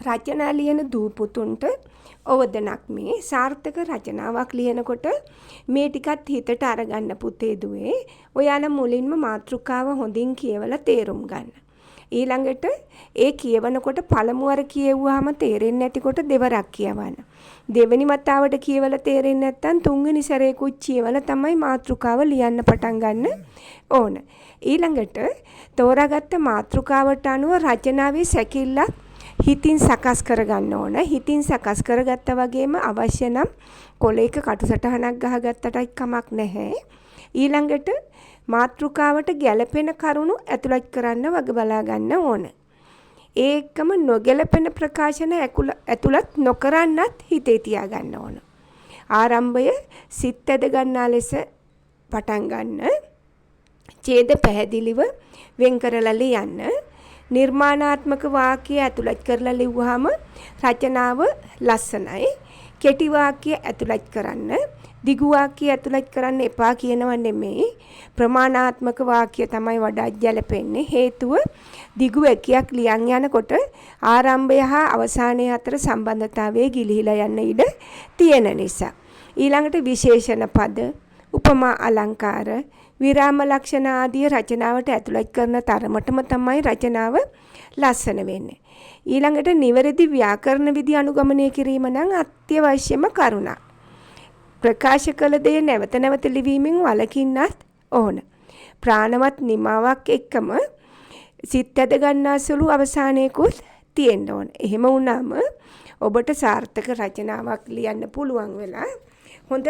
රචනා ලියන දූපුතුන්ට අවදනක් මේ සාර්ථක රචනාවක් ලියනකොට මේ ටිකත් හිතට අරගන්න පුතේ දුවේ. ඔයාලා මුලින්ම මාතෘකාව හොඳින් කියවලා තේරුම් ගන්න. ඊළඟට ඒ කියවනකොට පළමු වර කියෙව්වහම තේරෙන්නේ නැතිකොට දෙවරක් කියවන්න. දෙවෙනි වතාවට කියවලා තේරෙන්නේ නැත්නම් තුන්වෙනි සැරේකුත් කියවලා තමයි මාතෘකාව ලියන්න පටන් ගන්න ඕන. ඊළඟට තෝරාගත්ත මාතෘකාවට අනුව රචනාවේ සැකිල්ලක් හිතින් සකස් කරගන්න ඕන. හිතින් සකස් කරගත්තා වගේම අවශ්‍ය නම් කොලයක කටුසටහනක් ගහගත්තටයි කමක් නැහැ. ඊළඟට මාතෘකාවට ගැළපෙන කරුණු ඇතුළත් කරන්න වග බලා ගන්න ඕන. ඒකම නොගැළපෙන ප්‍රකාශන ඇතුළත් නොකරන්නත් හිතේ තියාගන්න ඕන. ආරම්භය සිත් ඇද ගන්නා ලෙස පටන් ගන්න. ඡේද පැහැදිලිව වෙන් කරලා ලියන්න. නිර්මාණාත්මක වාක්‍ය ඇතුළත් කරලා ලිව්වහම රචනාව ලස්සනයි. කෙටි වාක්‍ය ඇතුළත් කරන්න. දිගු වාක්‍ය ඇතුළත් කරන්න එපා කියනව නෙමෙයි. ප්‍රමාණාත්මක වාක්‍ය තමයි වඩාත් ගැලපෙන්නේ. හේතුව දිගු එකක් ලියන් යනකොට ආරම්භය හා අවසානය අතර සම්බන්ධතාවය ගිලිහිලා යන්න ඉඩ තියෙන නිසා. ඊළඟට විශේෂණ පද, උපමා අලංකාර, විරාම ලක්ෂණ ආදී රචනාවට ඇතුළත් කරන තරමටම තමයි රචනාව ලස්සන වෙන්නේ. ඊළඟට නිවැරදි ව්‍යාකරණ විදි අනුගමනය කිරීම නම් අත්‍යවශ්‍යම කරුණක්. ප්‍රකාශ කළ දේ නැවත නැවත ලිවීමෙන් වළකින්නත් ඕන. ප්‍රාණවත් නිමාවක් එක්කම සිත් ඇද ගන්නා සුළු අවසානයකුත් තියෙන්න ඕන. එහෙම වුණාම ඔබට සාර්ථක රචනාවක් ලියන්න පුළුවන් වෙලා හොඳ